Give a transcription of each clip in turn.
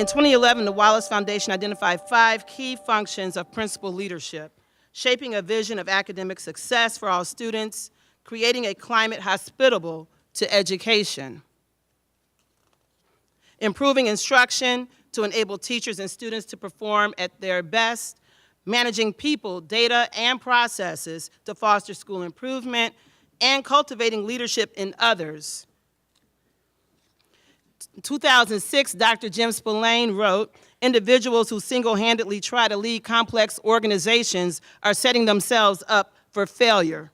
In 2011, the Willis Foundation identified 5 key functions of principal leadership: shaping a vision of academic success for all students, creating a climate hospitable to education, improving instruction to enable teachers and students to perform at their best, managing people, data, and processes to foster school improvement, and cultivating leadership in others. In 2006, Dr. Jim Spillane wrote, "Individuals who single-handedly try to lead complex organizations are setting themselves up for failure.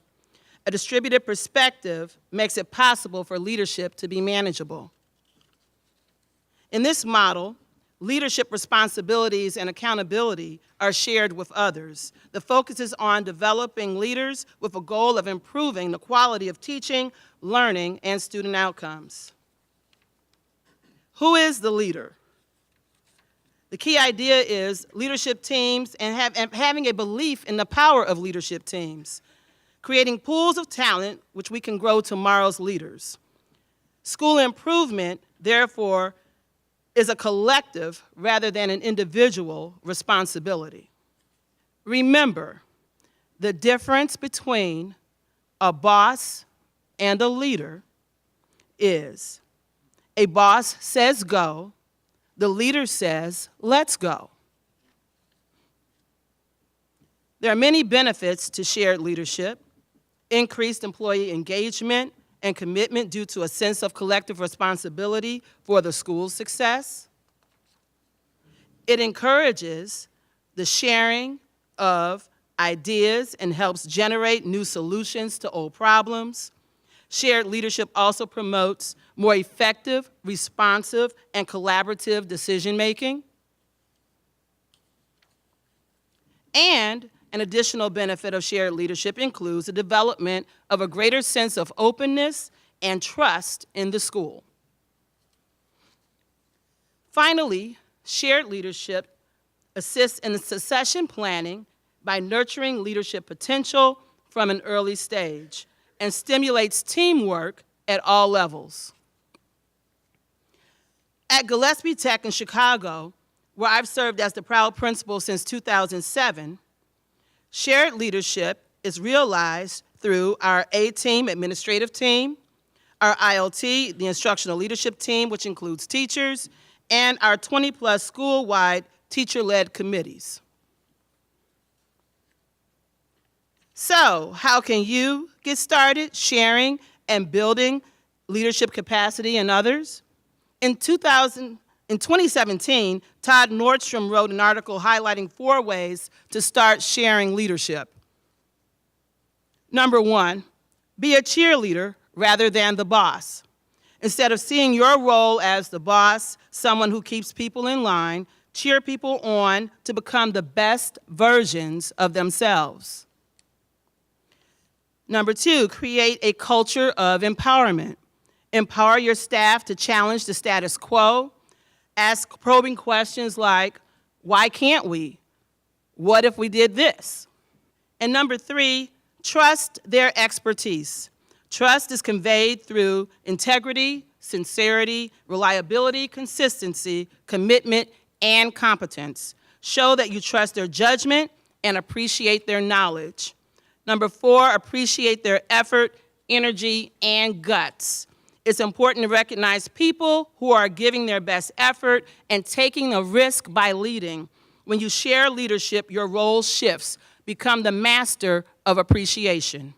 A distributed perspective makes it possible for leadership to be manageable." In this model, leadership responsibilities and accountability are shared with others. The focus is on developing leaders with a goal of improving the quality of teaching, learning, and student outcomes. Who is the leader? The key idea is leadership teams and having a belief in the power of leadership teams, creating pools of talent which we can grow tomorrow's leaders. School improvement, therefore, is a collective rather than an individual responsibility. Remember, the difference between a boss and a leader is a boss says go, the leader says let's go. There are many benefits to shared leadership: increased employee engagement and commitment due to a sense of collective responsibility for the school's success. It encourages the sharing of ideas and helps generate new solutions to old problems. Shared leadership also promotes more effective, responsive, and collaborative decision-making. And an additional benefit of shared leadership includes the development of a greater sense of openness and trust in the school. Finally, shared leadership assists in succession planning by nurturing leadership potential from an early stage and stimulates teamwork at all levels. At Gillespie Tech in Chicago, where I've served as the proud principal since 2007, shared leadership is realized through our A-team administrative team, our ILT, the instructional leadership team, which includes teachers, and our 20-plus school-wide teacher-led committees. So, how can you get started sharing and building leadership capacity in others? In 2017, Todd Nordstrom wrote an article highlighting 4 ways to start sharing leadership. Number 1, be a cheerleader rather than the boss. Instead of seeing your role as the boss, someone who keeps people in line, cheer people on to become the best versions of themselves. Number 2, create a culture of empowerment. Empower your staff to challenge the status quo. Ask probing questions like, why can't we? What if we did this? And number 3, trust their expertise. Trust is conveyed through integrity, sincerity, reliability, consistency, commitment, and competence. Show that you trust their judgment and appreciate their knowledge. Number 4, appreciate their effort, energy, and guts. It's important to recognize people who are giving their best effort and taking a risk by leading. When you share leadership, your role shifts. Become the master of appreciation.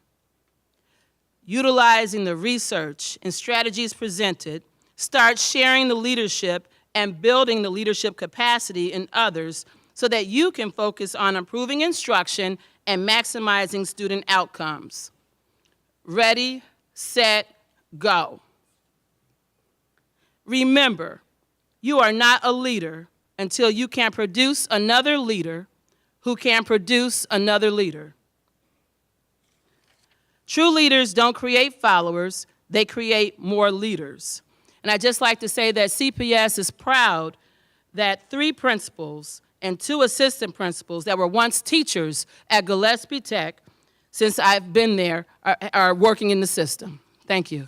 Utilizing the research and strategies presented, start sharing the leadership and building the leadership capacity in others so that you can focus on improving instruction and maximizing student outcomes. Ready, set, go. Remember, you are not a leader until you can produce another leader who can produce another leader. True leaders don't create followers, they create more leaders. And I'd just like to say that CPS is proud that 3 principals and 2 assistant principals that were once teachers at Gillespie Tech, since I've been there, are working in the system. Thank you.